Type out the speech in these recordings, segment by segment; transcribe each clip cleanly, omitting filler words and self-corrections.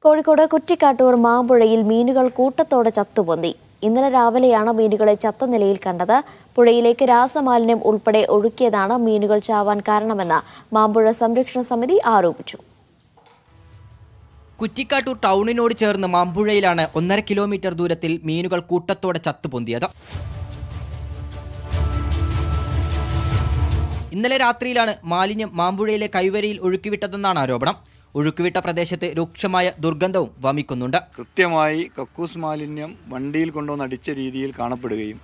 കോഴിക്കോട് കുറ്റിക്കാട്ടൂർ മാമ്പുഴയിൽ മീനുകൾ കൂട്ടത്തോടെ ചത്തുപൊന്തി. ഇന്നലെ രാവിലെയാണ് മീനുകളെ ചത്ത നിലയിൽ കണ്ടത്. പുഴയിലേക്ക് രാസമാലിന്യം ഉൾപ്പെടെ ഒഴുക്കിയതാണ് മീനുകൾ ചാവാൻ കാരണമെന്ന് മാമ്പുഴ സംരക്ഷണ സമിതി ആരോപിച്ചു. കുറ്റിക്കാട്ടൂർ ടൗണിനോട് ചേർന്ന് മാമ്പുഴയിലാണ് 1.5 കിലോമീറ്റർ ദൂരത്തിൽ മീനുകൾ കൂട്ടത്തോടെ ചത്തുപൊന്തിയത്. ഇന്നലെ രാത്രിയിലാണ് മാലിന്യം മാമ്പുഴയിലെ കൈവരിയിൽ ഒഴുക്കിവിട്ടതെന്നാണ് ആരോപണം. ഒഴുക്കുവിട്ട പ്രദേശത്ത് രൂക്ഷമായ ദുർഗന്ധവും വമിക്കുന്നുണ്ട്. കൃത്യമായി കക്കൂസ് മാലിന്യം വണ്ടിയിൽ കൊണ്ടുവന്ന് അടിച്ച രീതിയിൽ കാണപ്പെടുകയും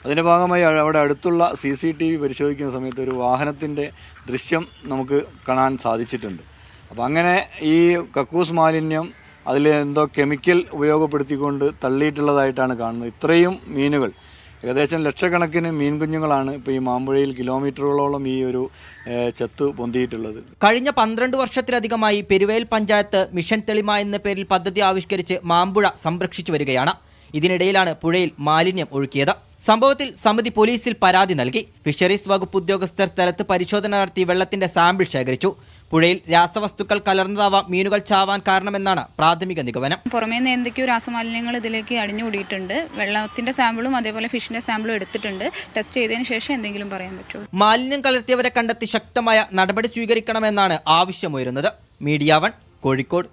അതിൻ്റെ ഭാഗമായി അവിടെ അടുത്തുള്ള CCTV പരിശോധിക്കുന്ന സമയത്ത് ഒരു വാഹനത്തിൻ്റെ ദൃശ്യം നമുക്ക് കാണാൻ സാധിച്ചിട്ടുണ്ട്. അപ്പോൾ അങ്ങനെ ഈ കക്കൂസ് മാലിന്യം അതിൽ എന്തോ കെമിക്കൽ ഉപയോഗപ്പെടുത്തിക്കൊണ്ട് തള്ളിയിട്ടുള്ളതായിട്ടാണ് കാണുന്നത്. ഇത്രയും മീനുകൾ, ഏകദേശം ലക്ഷക്കണക്കിന് മീൻ കുഞ്ഞുങ്ങളാണ് ഇപ്പോൾ ഈ മാമ്പുഴയിൽ കിലോമീറ്ററുകളോളം ഈ ഒരു ചത്തു പൊന്തിയിട്ടുള്ളത്. കഴിഞ്ഞ 12 വർഷത്തിലധികമായി പെരുവേൽ പഞ്ചായത്ത് മിഷൻ തെളിമ എന്ന പേരിൽ പദ്ധതി ആവിഷ്കരിച്ച് മാമ്പുഴ സംരക്ഷിച്ചു വരികയാണ്. ഇതിനിടയിലാണ് പുഴയിൽ മാലിന്യം ഒഴുക്കിയത്. സംഭവത്തിൽ സമിതി പോലീസിൽ പരാതി നൽകി. ഫിഷറീസ് വകുപ്പ് ഉദ്യോഗസ്ഥർ സ്ഥലത്ത് പരിശോധന നടത്തി വെള്ളത്തിന്റെ സാമ്പിൾ ശേഖരിച്ചു. പുഴയിൽ രാസവസ്തുക്കൾ കലർന്നതാവാം മീനുകൾ ചാവാൻ കാരണമെന്നാണ് പ്രാഥമിക നിഗമനം. പുറമേ നിന്ന് എന്തൊക്കെയോ രാസമാലിന്യങ്ങൾ ഇതിലേക്ക് അടിഞ്ഞുകൂടിയിട്ടുണ്ട്. വെള്ളത്തിന്റെ സാമ്പിളും അതേപോലെ ഫിഷിന്റെ സാമ്പിളും എടുത്തിട്ടുണ്ട്. ടെസ്റ്റ് ചെയ്തതിന് ശേഷം എന്തെങ്കിലും പറയാൻ പറ്റുള്ളൂ. മാലിന്യം കലർത്തിയവരെ കണ്ടെത്തി ശക്തമായ നടപടി സ്വീകരിക്കണമെന്നാണ് ആവശ്യമുയരുന്നത്. മീഡിയ 1 കോഴിക്കോട്.